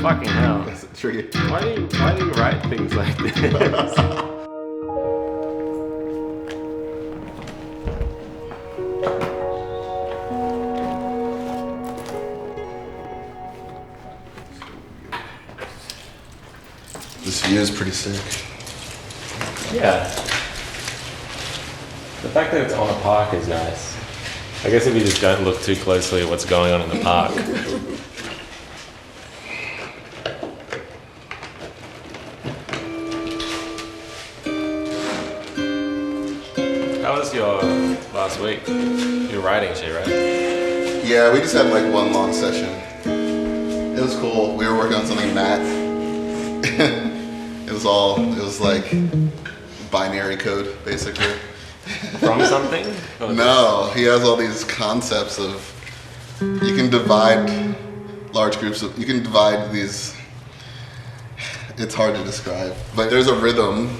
Fucking hell. That's tricky. Why do you write things like this? This view is pretty sick. Yeah. The fact that it's on a park is nice. I guess if you just don't look too closely at what's going on in the park. How was your last week? Your writing shit, right? Yeah, we just had like one long session. It was cool. We were working on something math. It was like binary code, basically. From something? No, he has all these concepts of, you can divide large groups of, you can divide these, it's hard to describe, but there's a rhythm,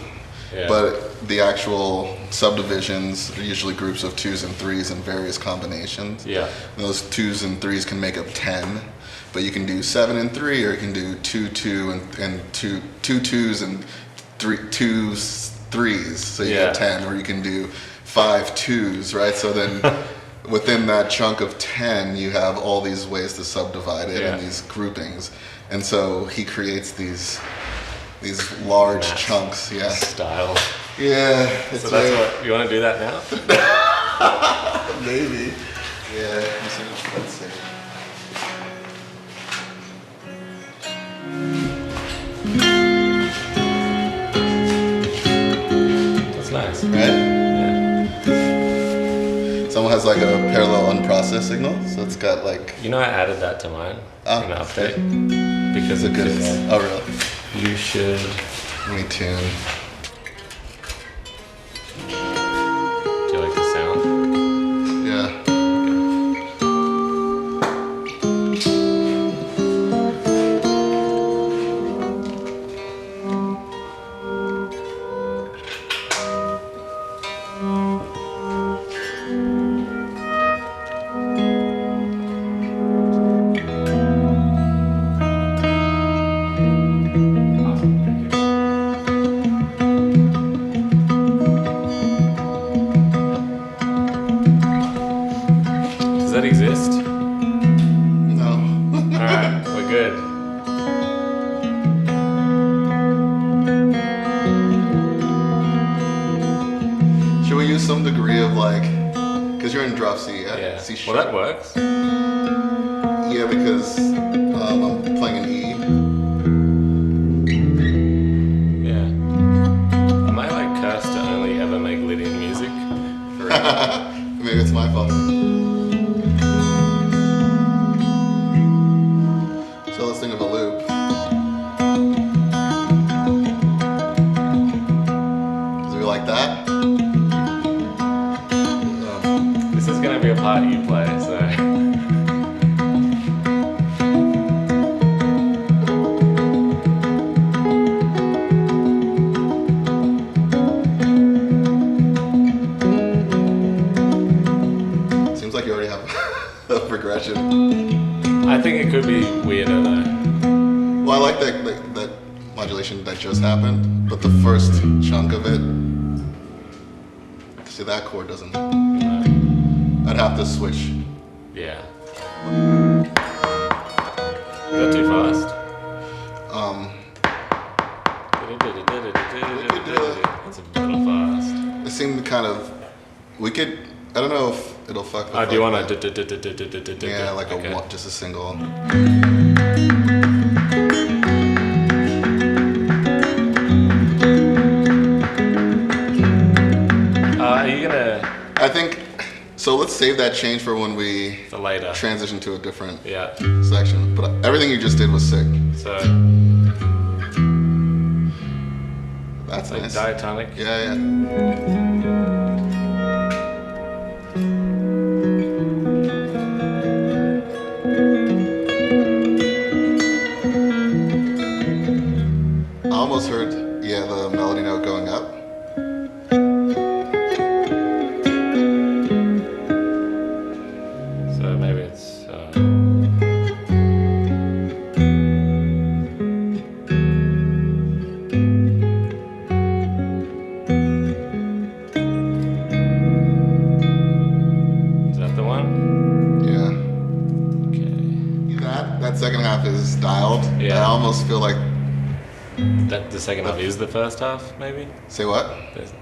Yeah. but the actual subdivisions are usually groups of 2s and 3s in various combinations. Yeah. And those 2s and 3s can make up 10, but you can do 7 and 3, or you can do 2, 2, and 2 2s and 3 2s, 3s, so you get 10, or you can do 5 2s, right? So then within that chunk of 10, you have all these ways to subdivide it and these groupings. And so he creates these large chunks, Style. Yeah. So that's what, you want to do that now? Maybe. Yeah, let's see. That's nice. Right? Yeah. Someone has like a parallel unprocessed signal, so it's got like... You know I added that to mine in the update. Because It's a good one. Oh, really? You should... Let me tune. Do you like the sound? Yeah. Does that exist? No. Alright, we're good. Should we use some degree of like, because you're in drop C, yeah? Yeah. C Well, sharp. that works. Yeah, because I'm playing an E. Yeah. Am I like cursed to only ever make Lydian music? Forever? Maybe it's my fault. So let's think of a loop. Do we like that? This is gonna be a part you play, so... Seems like you already have a progression. I think it could be weirder though. Well, I like that modulation that just happened, but the first chunk of it, see that chord doesn't. I'd have to switch. Yeah. Is that too fast? That's a little fast. It seemed kind of. We could. I don't know if it'll fuck. With Do you like want to? Yeah, like okay. just a single. Are you gonna? I think. So let's save that change for when we For later. transition to a different Yeah. section. But everything you just did was sick. So That's like nice. diatonic. Yeah, yeah. I almost heard, the melody note going up. So maybe it's. dialed. Yeah. I almost feel like. That the second half is the first half, maybe? Say what?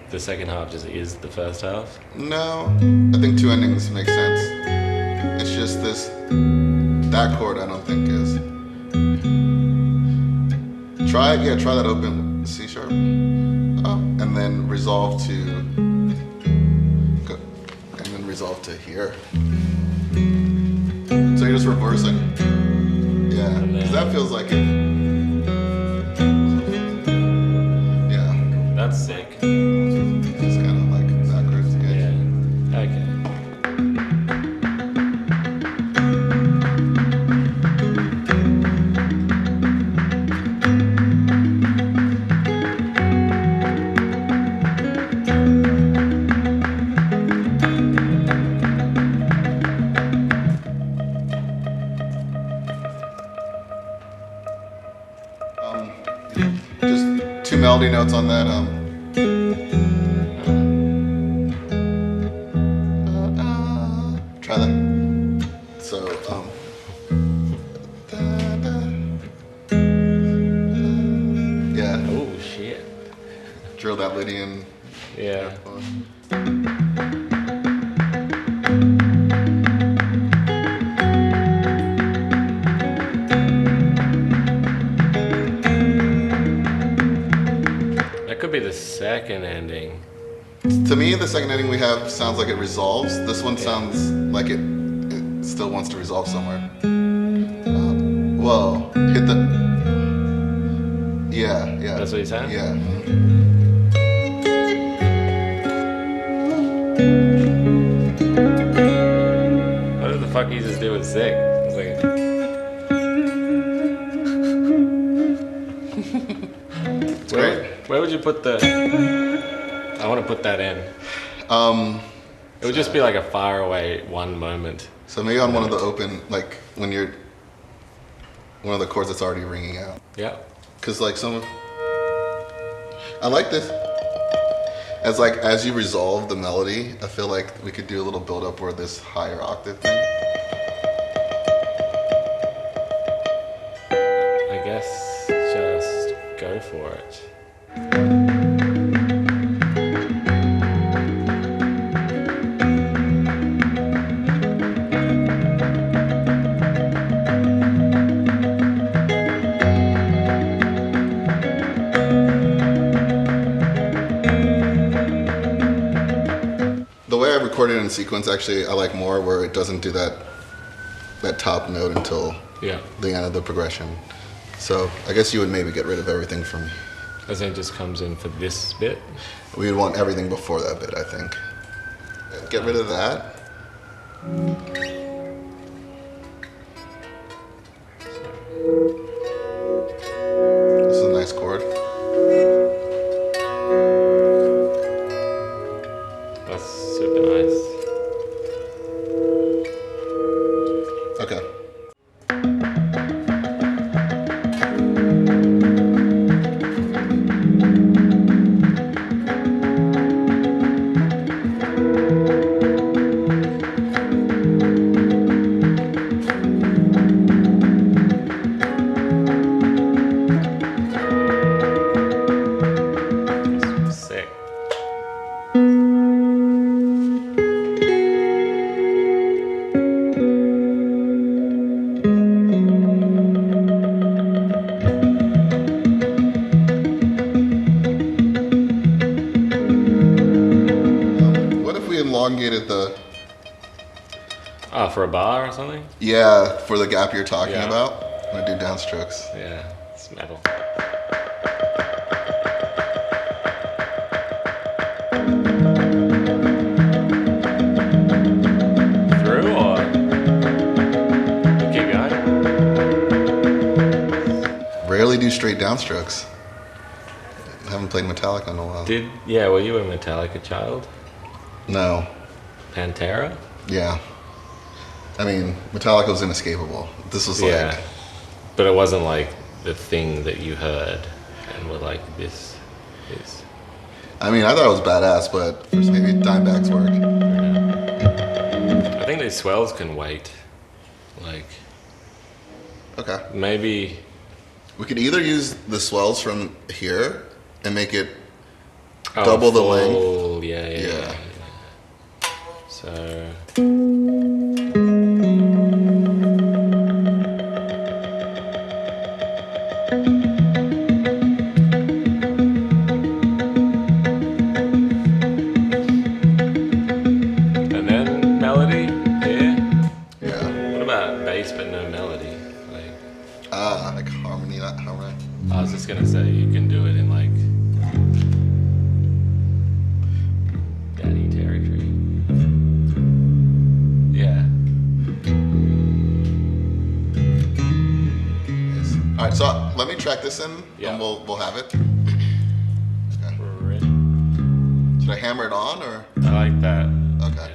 The second half just is the first half? No, I think two endings make sense. It's just this, that chord I don't think is. Try that open C sharp. And then resolve to, and then resolve to here. So you're just reversing. Yeah, because that feels like it. Yeah. That's sick. Just kind of like backwards again. Yeah. Okay. Just two melody notes on that. Try that. So, yeah. Oh shit. Drill that Lydian. Yeah. That could be the second ending. To me, the second ending we have sounds like it resolves. This one sounds like it still wants to resolve somewhere. Whoa, hit the. Yeah. That's what you're saying? Yeah. What the fuck you just do with Zig? It's like, It's great. where would you put the? I want to put that in. It would just be like a far away one moment. So maybe on one of the open, like when you're one of the chords that's already ringing out. Yeah. Cause like I like this. As you resolve the melody, I feel like we could do a little build up or this higher octave thing. I guess just go for it. The way I recorded it in sequence, actually, I like more where it doesn't do that top note until Yeah. the end of the progression. So I guess you would maybe get rid of everything from. As in it just comes in for this bit. We would want everything before that bit, I think. Get rid of that. This is a nice chord. That's super nice. Okay. Sick. What if we elongated the. Oh, for a bar or something? Yeah, for the gap you're talking Yeah. about? I'm gonna do downstrokes. Yeah, it's metal. Through or keep going? Rarely do straight downstrokes. I haven't played Metallica in a while. Were you a Metallica child? No. Pantera? Yeah. I mean, Metallica was inescapable. This was Yeah. like. But it wasn't like the thing that you heard and were like, this is. I mean, I thought it was badass, but first maybe Dimebag's work. I think these swells can wait. Like, Okay. Maybe we could either use the swells from here and make it double the length. Yeah. So. And then melody here. Yeah. What about bass but no melody? Like harmony, not harmony. I was just gonna say you can do it in like daddy territory. Yeah. Yes. All right, so let me track this in, and we'll have it. Okay. Should I hammer it on or? I like that. Okay.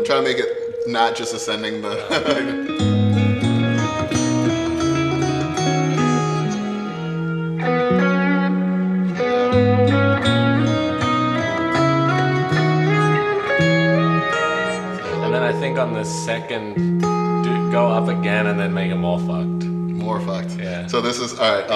Trying to make it not just ascending the. And then I think on the second, go up again and then make it more fucked. More fucked. Yeah. So this is all right.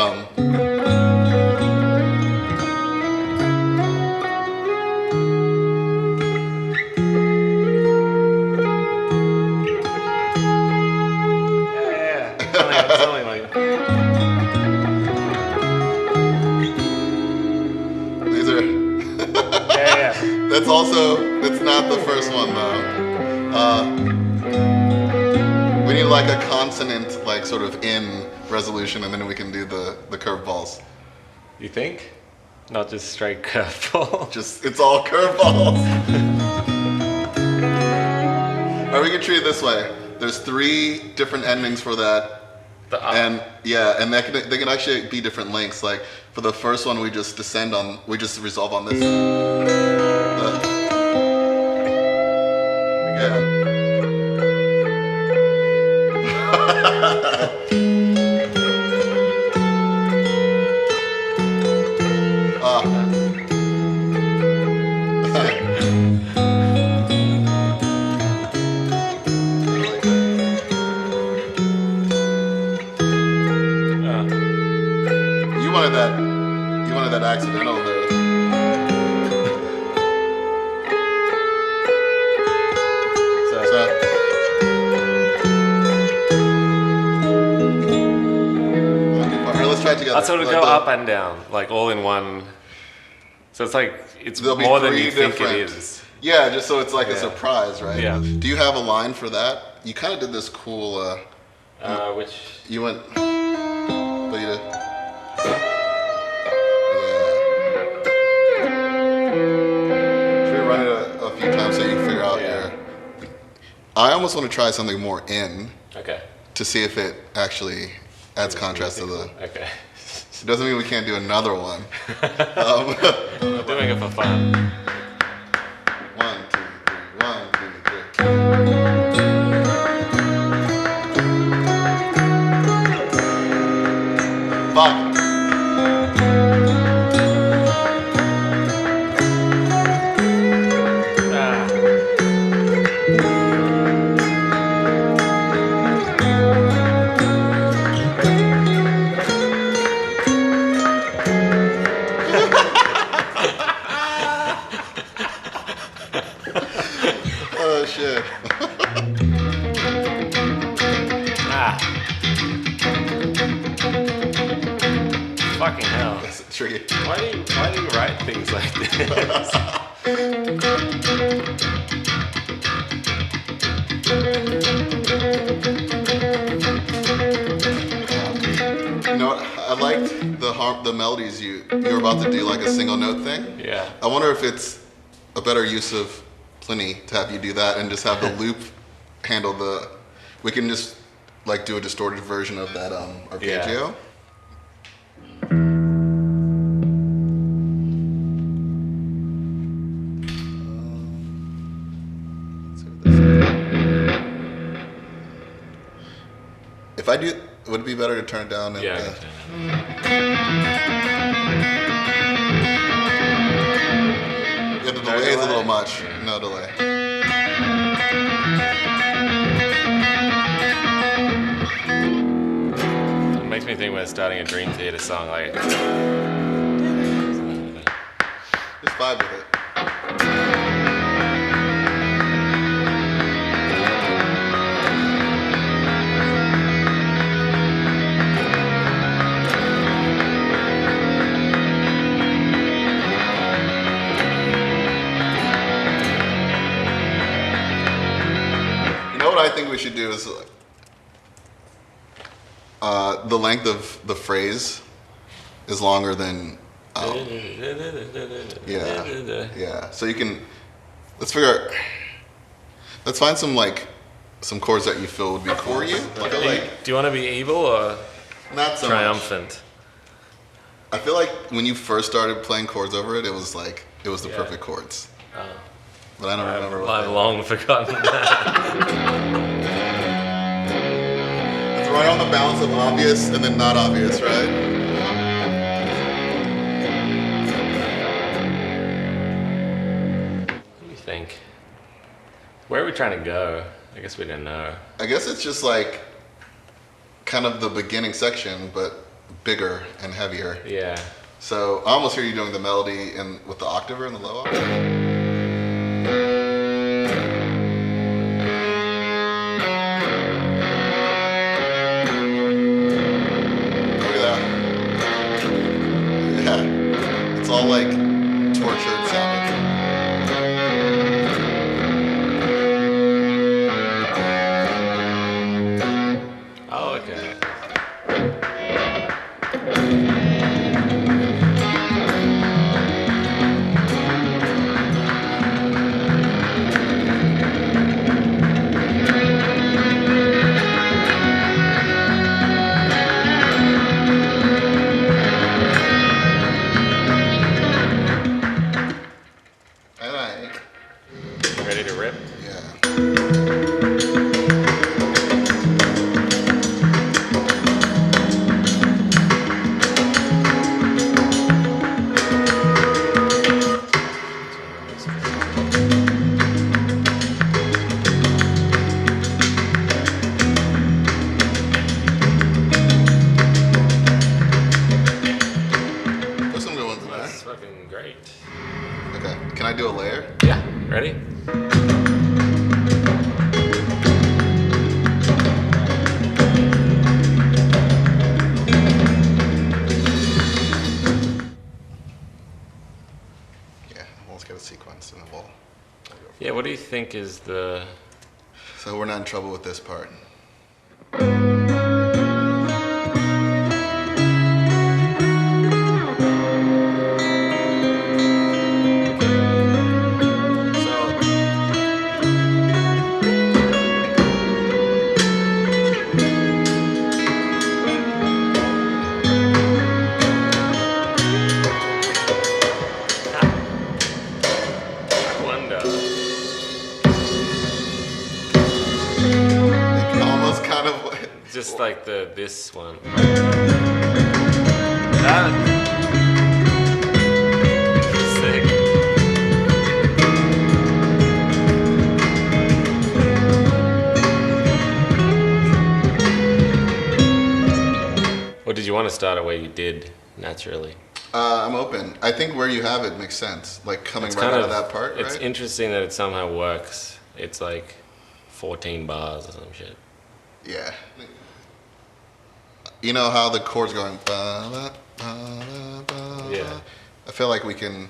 Something like These are. yeah. That's not the first one though. We need like a consonant, like sort of in resolution, and then we can do the curveballs. You think? Not just straight curveball. It's all curveballs. Or we can treat it this way. There's 3 different endings for that. And yeah, and they can actually be different lengths. Like for the first one, we just resolve on this. Yeah. You wanted that accidental there. Let's try it together. I'll sort of go up and down, like all in one. So it's like, it's more than you think it is. Yeah, just so it's like a surprise, right? Yeah. Do you have a line for that? You kind of did this cool, Which? You went, but you did. Run it a few times so you figure out your. I almost want to try something more in. Okay. To see if it actually adds contrast to the. Okay. It doesn't mean we can't do another one. We're doing it for fun. 1, 2, 3. 1, 2, 3. Fuck. Oh shit. Fucking hell. That's tricky. Why do you write things like this? You know what? I liked the melodies you were about to do, like a single note thing. Yeah. I wonder if it's a better use of Plini to have you do that and just have the loop handle the. We can just like do a distorted version of that arpeggio. If I do, would it be better to turn it down? And, yeah. Yeah, the delay is a little much. No delay. It makes me think we're starting a Dream Theater song, like. Just vibe with it. What I think we should do is the length of the phrase is longer than yeah. So you can let's find some chords that you feel would be cool for you. Do you want to be evil or not so triumphant? Much. I feel like when you first started playing chords over it, it was the perfect chords. But I don't remember what I've long forgotten that. It's right on the balance of obvious and then not obvious, right? What do you think? Where are we trying to go? I guess we didn't know. I guess it's just like kind of the beginning section, but bigger and heavier. Yeah. So I almost hear you doing the melody with the octaver and the low octave. It's all like tortured sounding. Oh, okay. Ready to rip? Yeah. There's some good ones in there. That's fucking great. Okay. Can I do a layer? Yeah. Ready? Let's get a sequence and then we'll Yeah, what do you think is the... So we're not in trouble with this part. Just like this one. Sick. Or did you want to start it where you did naturally? I'm open. I think where you have it makes sense. Like coming right out of that part, right? It's interesting that it somehow works. It's like 14 bars or some shit. Yeah. You know how the chords going ba, ba, ba, yeah. I feel like we can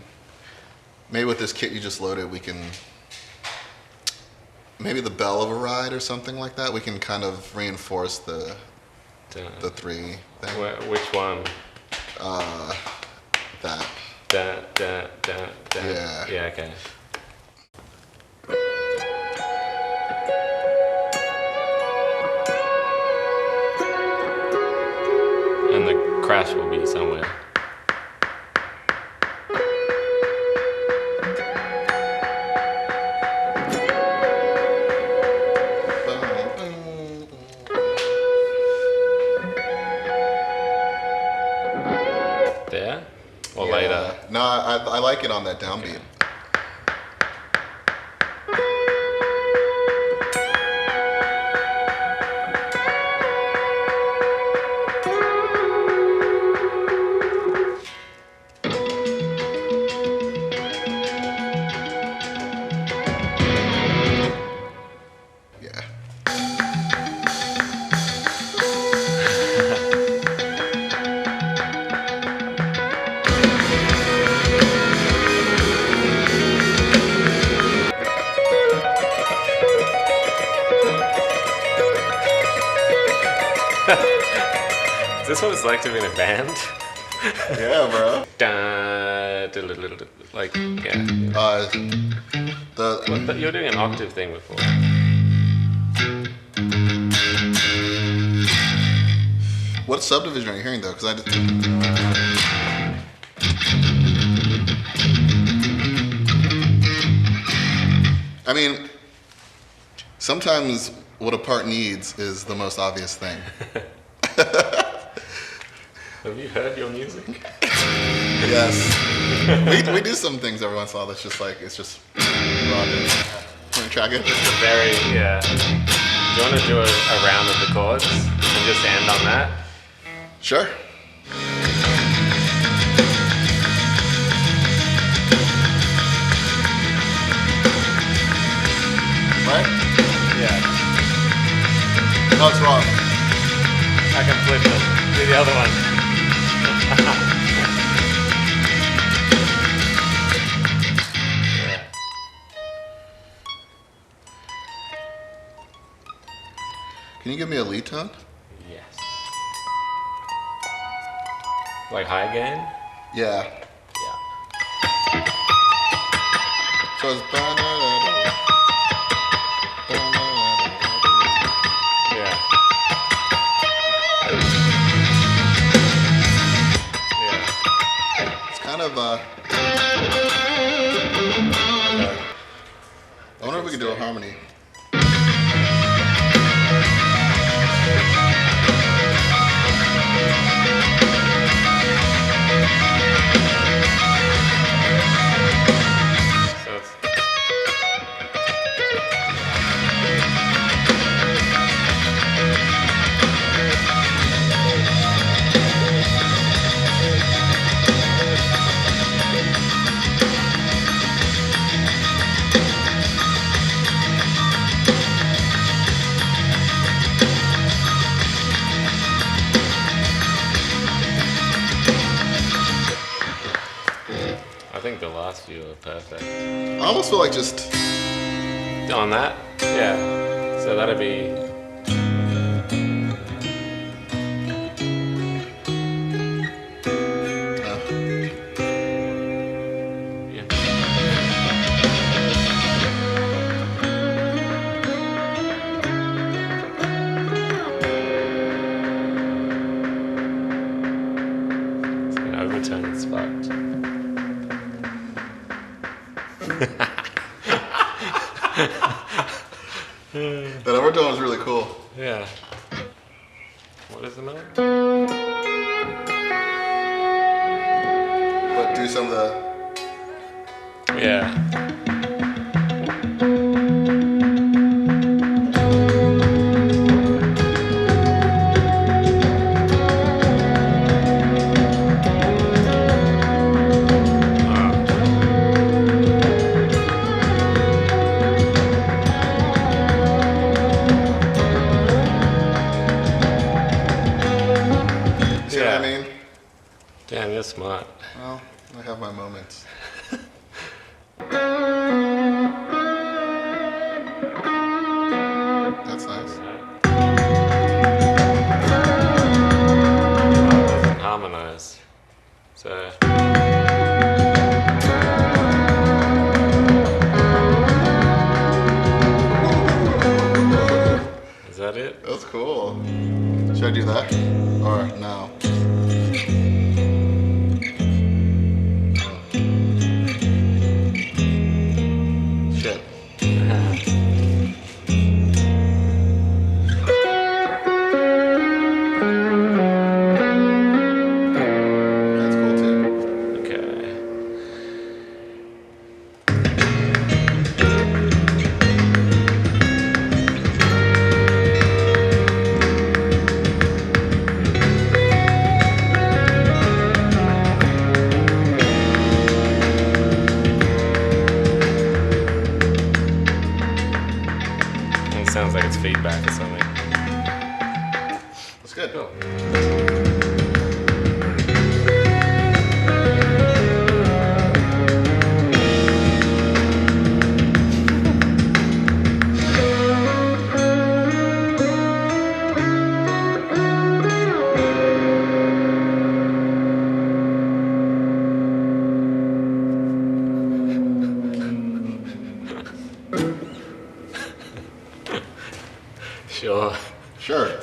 maybe with this kit you just loaded we can maybe the bell of a ride or something like that. We can kind of reinforce the three thing. Which one? That. Yeah. Yeah, okay. crash will be somewhere. There? Or later? No, I like it on that downbeat. Is this what it's like to be in a band? Yeah, bro. Like, yeah. You're doing an octave thing before. What subdivision are you hearing though? Because I just. I mean, sometimes what a part needs is the most obvious thing. Have you heard your music? Yes. We do some things every once in a while that's just like, it's just raw. Want to track it? It's a very, yeah. Do you want to do a round of the chords and just end on that? Sure. Right? Yeah. No, it's wrong. I can flip it. Do the other one. Yeah. Can you give me a lead tone? Yes. Like high gain? Yeah. Yeah. So it's Yeah. Yeah. It's kind of I wonder if we could do a harmony. So it's I think the last few are perfect. I almost feel like just On that? Yeah. So that'd be. Yeah. It's an overtone, it's fucked. that overtone was really cool. Yeah. What is the melody? But do some of the Yeah. see what I mean? Damn, you're smart. Well, I have my moments. That's nice. Doesn't harmonize. So. Is that it? That's cool. Should I do that? Or no?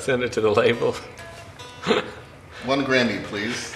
Send it to the label. 1 Grammy, please.